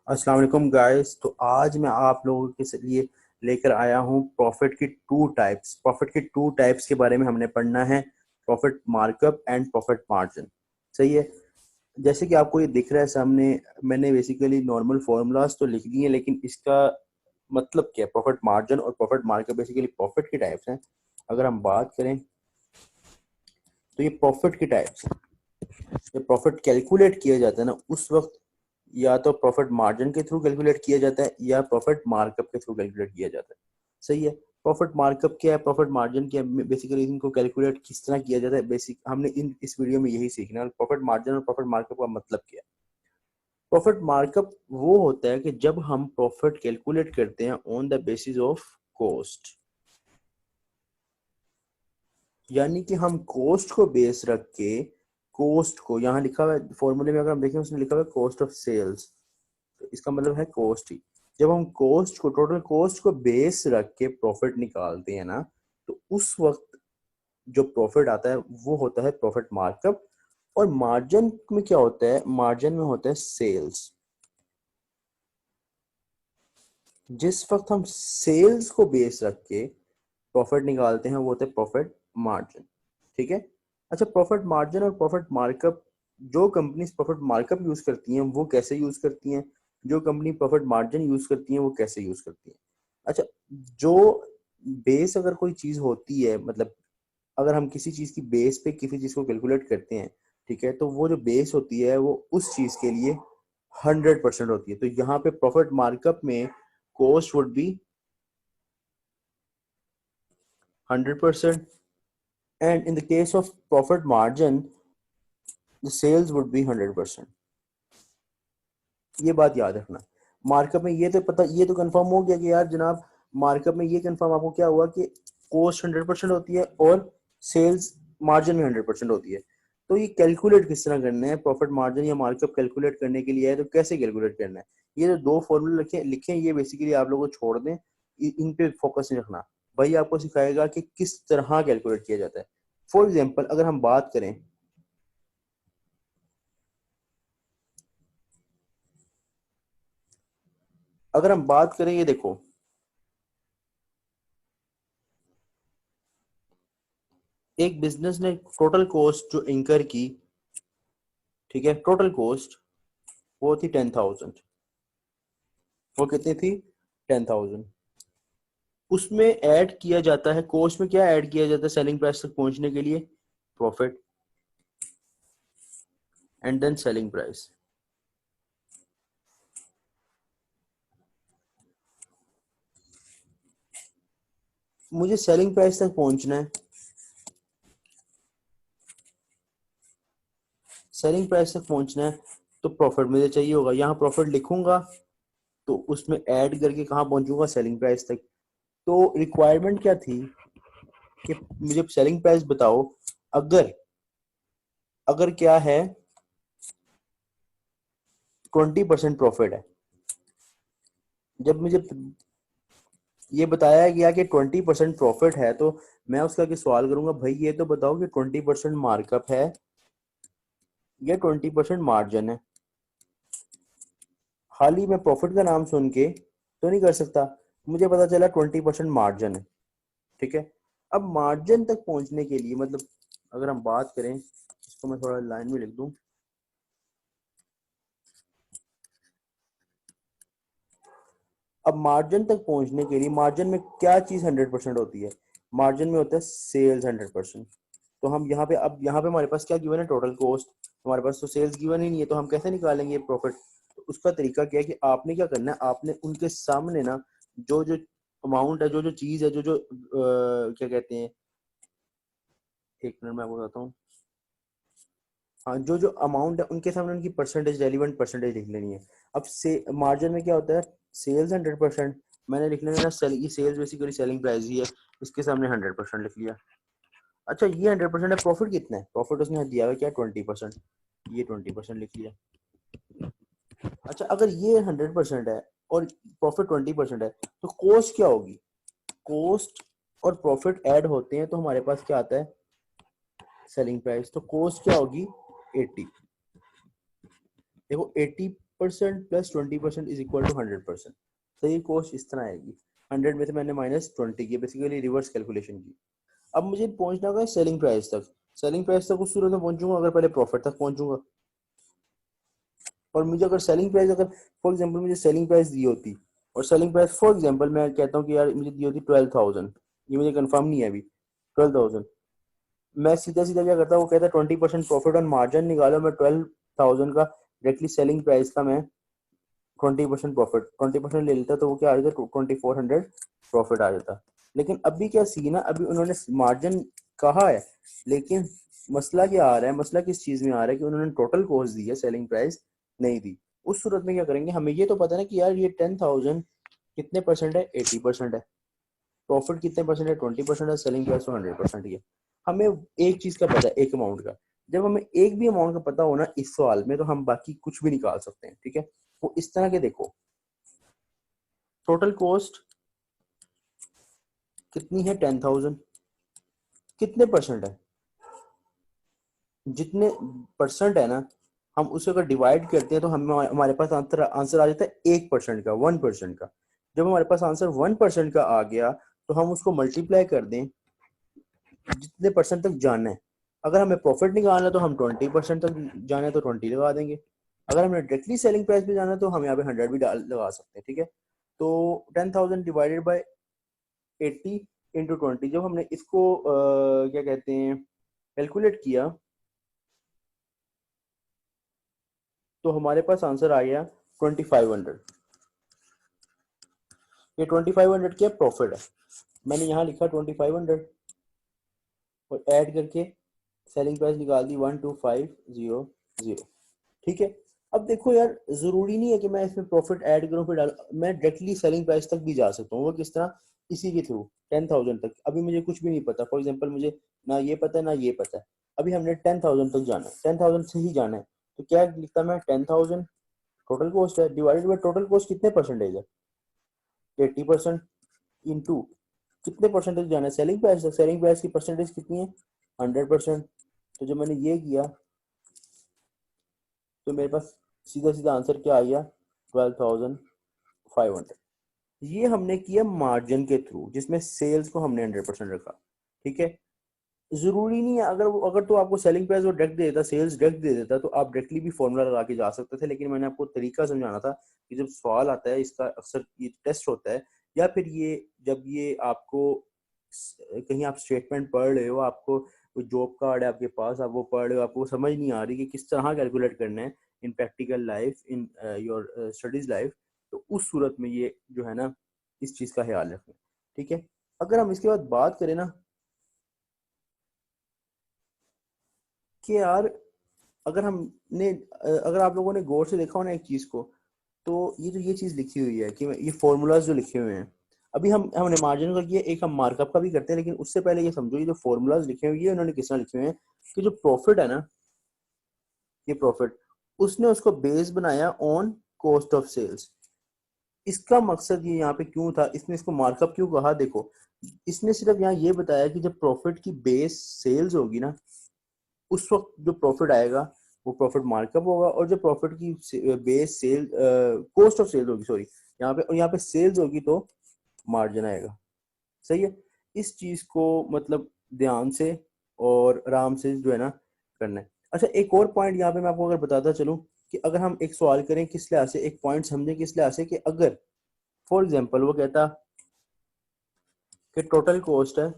अस्सलाम वालेकुम गाइस। तो आज मैं आप लोगों के लिए लेकर आया हूँ प्रॉफिट के बारे में हमने पढ़ना है। Profit markup and profit margin. सही है। जैसे कि आपको ये दिख रहा है सामने, मैंने बेसिकली नॉर्मल फॉर्मूलाज तो लिख दिए हैं, लेकिन इसका मतलब क्या है? प्रॉफिट मार्जिन और प्रॉफिट मार्कअप बेसिकली प्रॉफिट के टाइप्स हैं। अगर हम बात करें तो ये प्रॉफिट के टाइप्स हैं। जब प्रॉफिट कैलकुलेट किया जाता है ना, उस वक्त या तो प्रॉफिट मार्जिन के थ्रू कैलकुलेट किया जाता है या प्रॉफिट मार्कअप के थ्रू कैलकुलेट किया जाता है। सही है। प्रॉफिट मार्कअप क्या है, प्रॉफिट मार्जिन क्या है, बेसिकली इनको कैलकुलेट किस तरह किया जाता है, बेसिक हमने इस वीडियो में यही सीखना है। प्रॉफिट मार्जिन और प्रॉफिट मार्कअप का मतलब क्या है? प्रॉफिट मार्कअप वो होता है कि जब हम प्रॉफिट कैलकुलेट करते हैं on the basis of cost, यानी कि हम कॉस्ट को बेस रख के, कॉस्ट को यहाँ लिखा हुआ है फॉर्मूले में, अगर हम देखें उसमें लिखा हुआ है कॉस्ट ऑफ सेल्स, तो इसका मतलब है कॉस्ट ही। जब हम कॉस्ट को, टोटल कॉस्ट को बेस रख के प्रॉफिट निकालते हैं ना, तो उस वक्त जो प्रॉफिट आता है वो होता है प्रॉफिट मार्कअप। और मार्जिन में क्या होता है? मार्जिन में होता है सेल्स। जिस वक्त हम सेल्स को बेस रख के प्रॉफिट निकालते हैं वो होता है प्रॉफिट मार्जिन। ठीक है। अच्छा, प्रॉफिट मार्जिन और प्रॉफिट मार्कअप, जो कंपनीज प्रॉफिट मार्कअप यूज करती हैं वो कैसे यूज करती हैं, जो कंपनी प्रॉफिट मार्जिन यूज करती हैं वो कैसे यूज करती हैं? अच्छा, जो बेस अगर कोई चीज होती है, मतलब अगर हम किसी चीज की बेस पे किसी चीज को कैलकुलेट करते हैं, ठीक है, तो वो जो बेस होती है वो उस चीज के लिए 100% होती है। तो यहाँ पे प्रॉफिट मार्कअप में cost would be 100%, and in the case of profit margin the sales would be 100%। ये बात याद रखना। मार्कअप में ये तो पता, ये तो कंफर्म हो गया कि यार जनाब, मार्कअप में ये कंफर्म आपको क्या हुआ कि कॉस्ट 100% होती है और सेल्स मार्जिन में 100% होती है। तो ये कैलकुलेट किस तरह करना है? प्रॉफिट मार्जिन या मार्कअप कैलकुलेट करने के लिए है तो कैसे कैलकुलेट करना है? ये जो दो फॉर्मूले लिखे लिखे हैं, ये बेसिकली आप लोगों को छोड़ दें, इन पे फोकस नहीं रखना। भाई आपको सिखाएगा कि किस तरह कैलकुलेट किया जाता है। फॉर एग्जाम्पल अगर हम बात करें, ये देखो, एक बिजनेस ने टोटल कॉस्ट जो इंकर की, ठीक है, टोटल कॉस्ट वो थी 10,000। वो कितनी थी? 10,000। उसमें ऐड किया जाता है, कॉस्ट में क्या ऐड किया जाता है सेलिंग प्राइस तक पहुंचने के लिए? Profit and then selling price. मुझे सेलिंग प्राइस तक पहुंचना है, सेलिंग प्राइस तक पहुंचना है, तो प्रॉफिट मुझे चाहिए होगा। यहाँ प्रॉफिट लिखूंगा तो उसमें ऐड करके कहाँ पहुंचूंगा? सेलिंग प्राइस तक। तो रिक्वायरमेंट क्या थी कि मुझे सेलिंग प्राइस बताओ। अगर अगर क्या है, 20% प्रॉफिट है, जब मुझे ये बताया गया कि 20% प्रॉफिट है, तो मैं उसका क्या सवाल करूंगा? भाई ये तो बताओ कि 20% मार्कअप है या 20% मार्जिन है। खाली मैं प्रॉफिट का नाम सुन के तो नहीं कर सकता। मुझे पता चला 20% मार्जिन है। ठीक है। अब मार्जिन तक पहुंचने के लिए, मतलब अगर हम बात करें, इसको मैं थोड़ा लाइन में लिख दूं। अब मार्जिन तक पहुंचने के लिए, मार्जिन में क्या चीज 100% होती है? मार्जिन में होता है सेल्स 100%। तो हम यहाँ पे, अब यहाँ पे हमारे पास क्या गिवन है? Total cost. हमारे पास तो सेल्स गिवन ही नहीं है, तो हम कैसे निकालेंगे प्रॉफिट? तो उसका तरीका क्या है कि आपने क्या करना है, आपने उनके सामने ना जो जो अमाउंट है, जो जो चीज है, जो जो क्या कहते हैं, एक मिनट में आपको बताता हूँ। हाँ, जो जो अमाउंट है उनके सामने उनकी परसेंटेज, रेलिवेंट परसेंटेज लिख लेनी है। अब से मार्जिन में क्या होता है? सेल्स 100%। मैंने लिख लेना सेल, ये सेल्स बेसिकली सेलिंग प्राइस ही है, इसके सामने 100% लिख लिया। अच्छा, ये 100% है, प्रॉफिट कितना है? प्रॉफिट उसने दिया हुआ क्या? 20%। ये 20% लिख लिया। अच्छा, अगर ये 100% है और प्रॉफिट 20% है, तो कॉस्ट क्या होगी? कॉस्ट और प्रॉफिट ऐड होते हैं तो हमारे पास क्या आता है? Selling price. तो कॉस्ट क्या होगी? 80। देखो 80 percent plus 20% is equal to 100%। तो ये कॉस्ट इस तरह आएगी, 100 में से मैंने माइनस 20 की, बेसिकली रिवर्स कैलकुलेशन की। अब मुझे पहुंचना होगा सेलिंग प्राइस तक। सेलिंग प्राइस तक उस सूरत में पहुंचूंगा अगर पहले प्रॉफिट तक पहुंचूंगा। और मुझे अगर सेलिंग प्राइस, अगर फॉर एग्जांपल मुझे सेलिंग प्राइस दी होती, और सेलिंग प्राइस फॉर एग्जांपल मैं कहता हूँ कि यार मुझे दी होती 12,000, ये मुझे कंफर्म नहीं है अभी, 12,000, मैं सीधा सीधा क्या करता हूँ, वो कहता है 20% प्रॉफिट ऑन मार्जिन निकालो, मैं 12,000 का डायरेक्टली सेलिंग प्राइस का मैं 20% प्रॉफिट 20% ले लेता, तो वो क्या आ जाता, 2400 प्रॉफिट आ जाता। लेकिन अभी क्या सीन है, अभी उन्होंने मार्जिन कहा है, लेकिन मसला क्या आ रहा है, मसला किस चीज में आ रहा है कि उन्होंने टोटल कॉस्ट दी है, सेलिंग प्राइस नहीं दी। उस सूरत में क्या करेंगे, हमें ये तो पता है ना कि यार ये 10,000 कितने परसेंट है, 80% है, प्रॉफिट कितने परसेंट है, 20% है, सेलिंग प्राइस तो 100% ही है। हमें एक चीज का पता है, एक अमाउंट का। जब हमें एक भी अमाउंट का पता हो ना इस सवाल में, तो हम बाकी कुछ भी निकाल सकते हैं, ठीक है। वो इस तरह के देखो, टोटल कॉस्ट कितनी है, 10,000, कितने परसेंट है, जितने परसेंट है ना, हम उसे अगर डिवाइड करते हैं तो हमें हमारे पास आंसर आंसर आ जाता है 1% का, 1% का। जब हमारे पास आंसर 1% का आ गया, तो हम उसको मल्टीप्लाई कर दें जितने परसेंट तक जाना है। अगर हमें प्रॉफिट निकालना है तो हम 20% तक जाना है तो 20 लगा देंगे। अगर हमें डायरेक्टली सेलिंग प्राइस पे जाना है तो हम यहाँ पे 100 भी डाल लगा सकते हैं, ठीक है। तो 10,000 डिवाइडेड बाय 80 इंटू 20, जब हमने इसको क्या कहते हैं कैलकुलेट किया, तो हमारे पास आंसर आ गया 2500। ये 2500 क्या प्रॉफिट है, मैंने यहाँ लिखा 2500 और ऐड करके सेलिंग प्राइस निकाल दी 12500, ठीक है। अब देखो यार, जरूरी नहीं है कि मैं इसमें प्रॉफिट ऐड करूं फिर डाल, मैं डायरेक्टली सेलिंग प्राइस तक भी जा सकता हूँ। वो किस तरह, इसी के थ्रू 10,000 तक। अभी मुझे कुछ भी नहीं पता, फॉर एग्जांपल मुझे ना ये पता है ना ये पता है, अभी हमने 10,000 तक जाना है, 10,000 से ही जाना है। तो क्या लिखता मैं, 10,000 टोटल कॉस्ट है डिवाइडेड बाय टोटल कॉस्ट कितने परसेंटेज है, 80%, इंटू कितने परसेंटेज जाना है, सेलिंग प्राइस तक, सेलिंग प्राइस की परसेंटेज कितनी है, 100%। तो जब मैंने ये किया तो मेरे पास सीधा सीधा आंसर क्या आ गया, 12,500। ये हमने किया मार्जिन के थ्रू, जिसमें सेल्स को हमने 100% रखा, ठीक है। जरूरी नहीं है, अगर तो आपको सेलिंग प्राइस वो डायरेक्ट दे देता, सेल्स डायरेक्ट दे देता, तो आप डायरेक्टली भी फॉर्मूला लगा के जा सकते थे। लेकिन मैंने आपको तरीका समझाना था कि जब सवाल आता है, इसका अक्सर ये टेस्ट होता है, या फिर ये जब ये आपको कहीं आप स्टेटमेंट पढ़ रहे हो, आपको कोई जॉब कार्ड है आपके पास, आप वो पढ़ रहे हो, आपको समझ नहीं आ रही कि किस तरह कैलकुलेट करना है इन practical life, in your studies life, तो उस सूरत में ये जो है ना, इस चीज का ख्याल रखें, ठीक है। अगर हम इसके बाद बात करें ना कि यार, अगर हमने अगर आप लोगों ने गौर से देखा हो ना एक चीज को, तो ये जो ये चीज लिखी हुई है कि ये फॉर्मूलाज जो लिखे हुए हैं, अभी हमने मार्जिन का किया, एक हम मार्कअप का भी करते हैं, लेकिन उससे पहले ये समझो, ये जो फॉर्मूलाज लिखे हुए हैं उन्होंने किस तरह लिखे हुए हैं, कि जो प्रॉफिट है ना, ये प्रॉफिट उसने उसको बेस बनाया ऑन कॉस्ट ऑफ सेल्स। इसका मकसद ये यहाँ पे क्यों था, इसने इसको मार्कअप क्यों कहा, देखो, इसने सिर्फ यहाँ ये बताया कि जब प्रॉफिट की बेस सेल्स होगी ना, उस वक्त जो प्रॉफिट आएगा वो प्रॉफिट मार्कअप होगा, और जो प्रॉफिट की base sale cost of sale होगी, सॉरी, यहाँ पे सेल्स होगी तो मार्जिन आएगा, सही है। इस चीज को मतलब ध्यान से और आराम से जो है ना करना है। अच्छा, एक और पॉइंट यहाँ पे मैं आपको अगर बताता चलूं, कि अगर हम एक सवाल करें किस लिहाज से, एक पॉइंट समझें किस लिहाज से, कि अगर फॉर एग्जाम्पल वो कहता कि टोटल कॉस्ट है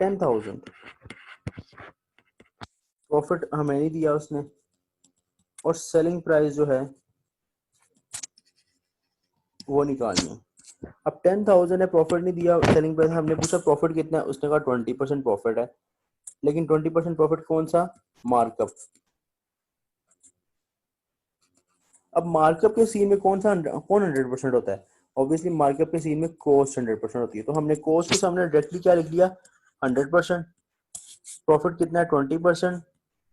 10,000, प्रॉफिट हमें नहीं दिया उसने, और सेलिंग प्राइस जो है वो निकालनी है। अब 10,000 है, प्रॉफिट नहीं दिया, सेलिंग प्राइस, हमने पूछा प्रॉफिट कितना है, उसने कहा 20% प्रॉफिट है, लेकिन 20% प्रॉफिट कौन सा, मार्कअप। अब मार्कअप के सीन में कौन 100% होता है, ऑब्वियसली मार्कअप के सीन में कॉस्ट 100% होती है। तो हमने कॉस्ट के सामने डायरेक्टली क्या लिख दिया, 100%, प्रॉफिट कितना है 20%,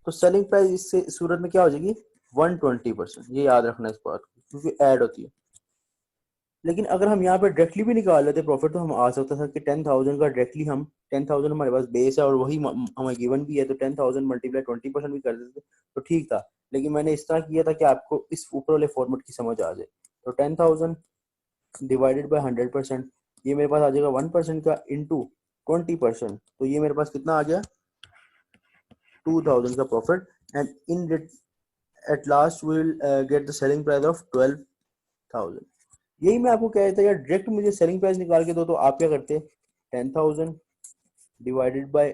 तो सेलिंग प्राइस इससे इस सूरत में क्या हो जाएगी, 120%। ये याद रखना इस बात को, क्योंकि ऐड होती है। लेकिन अगर हम यहाँ पे डायरेक्टली भी निकाल लेते प्रॉफिट, तो हम आ सकता था कि 10,000 का डायरेक्टली हम 10,000 हमारे पास बेस है और वही हमें गिवन भी है, तो 10,000 मल्टीप्लाई 20% भी कर देते तो ठीक था। लेकिन मैंने इस तरह किया था कि आपको इस ऊपर वाले फॉर्मेट की समझ आ जाए। तो 10,000 डिवाइडेड बाय 100%, ये मेरे पास आ जाएगा 1% का इंटू 20%, तो ये मेरे पास कितना आ गया 2,000 का profit. And in at last will get the selling price of 12,000। यही मैं आपको कह रहा था यार, डायरेक्ट मुझे सेलिंग प्राइस निकाल के दो, तो आप क्या करते 10,000 डिवाइडेड बाय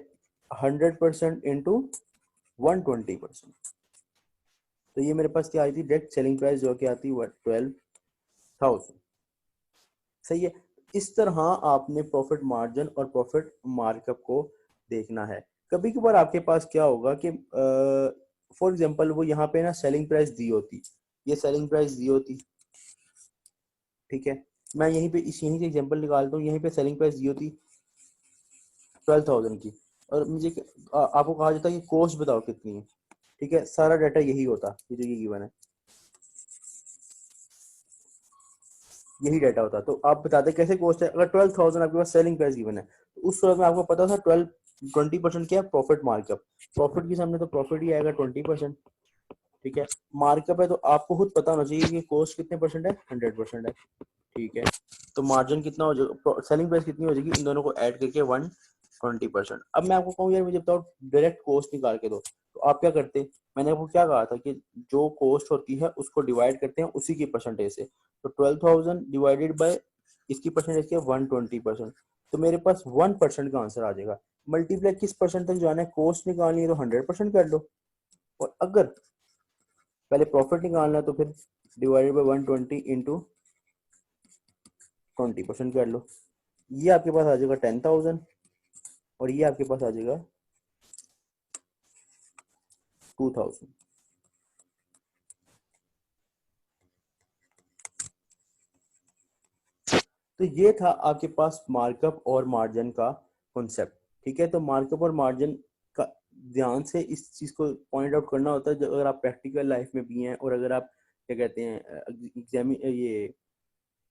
100% इंटू 120%, तो ये मेरे पास क्या आई थी डायरेक्ट सेलिंग प्राइस जो कि आती है 12,000। सही है। इस तरह आपने प्रॉफिट मार्जिन और प्रॉफिट मार्कअप को देखना है। कभी कभार आपके पास क्या होगा कि फॉर एग्जांपल वो यहाँ पे ना सेलिंग प्राइस दी होती, ये सेलिंग प्राइस दी होती, ठीक है, मैं यहीं पे यहीं से एग्जांपल निकालता हूँ, यहीं पे सेलिंग प्राइस दी होती 12,000 की, और मुझे आपको कहा जाता है कि कॉस्ट बताओ कितनी है, ठीक है, सारा डाटा यही होता, ये जो ये गिवन है यही डाटा होता। तो आप बताते कैसे कॉस्ट है, अगर 12,000 आपके पास सेलिंग प्राइस गिवन है, तो उस सूरत में आपको पता था 20% क्या है प्रॉफिट मार्कअप, प्रॉफिट के सामने तो प्रॉफिट ही आएगा 20%, ठीक है। मार्कअप है तो आपको खुद पता होना चाहिए कि कॉस्ट कितने परसेंट है, 100% है, ठीक है। तो मार्जिन कितना हो जाएगा, सेलिंग प्राइस कितनी हो जाएगी, इन दोनों को ऐड करके 120%। अब मैं आपको कहूँ यार मुझे बताओ डायरेक्ट कॉस्ट निकाल के दो, तो आप क्या करते, मैंने आपको क्या कहा था कि जो कॉस्ट होती है उसको डिवाइड करते हैं उसी की परसेंटेज से, तो 12,000 डिवाइडेड बाय इसकी परसेंटेज क्या 120%, तो मेरे पास 1% का आंसर आ जाएगा। मल्टीप्लाई किस परसेंट तक जाना है, कॉस्ट निकालनी है तो 100% कर लो, और अगर पहले प्रॉफिट निकालना है तो फिर डिवाइडेड बाय 120 इंटू 20% कर लो, ये आपके पास आ जाएगा 10,000, और ये आपके पास आ जाएगा 2,000। तो ये था आपके पास मार्कअप और मार्जिन का कॉन्सेप्ट, ठीक है। तो मार्कअप और मार्जिन का ध्यान से इस चीज को पॉइंट आउट करना होता है जब अगर आप प्रैक्टिकल लाइफ में भी हैं, और अगर आप क्या कहते हैं एग्जाम ये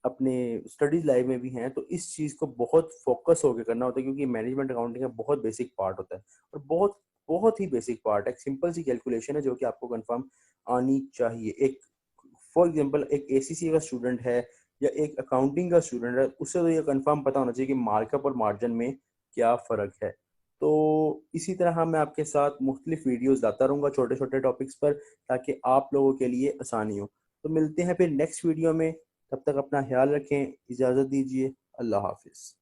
अपने स्टडीज लाइफ में भी हैं, तो इस चीज को बहुत फोकस होकर करना होता है, क्योंकि मैनेजमेंट अकाउंटिंग का बहुत बेसिक पार्ट होता है, और बहुत बहुत ही बेसिक पार्ट है, सिंपल सी कैलकुलेशन है जो कि आपको कंफर्म आनी चाहिए। एक फॉर एग्जांपल एक एसीसी का स्टूडेंट है या एक अकाउंटिंग का स्टूडेंट है, उससे तो ये कंफर्म पता होना चाहिए कि मार्कअप और मार्जिन में क्या फ़र्क है। तो इसी तरह मैं आपके साथ मुख्तलिफ वीडियोस लाता रहूँगा छोटे छोटे टॉपिक्स पर, ताकि आप लोगों के लिए आसानी हो। तो मिलते हैं फिर नेक्स्ट वीडियो में, तब तक अपना ख्याल रखें, इजाज़त दीजिए, अल्लाह हाफिज़।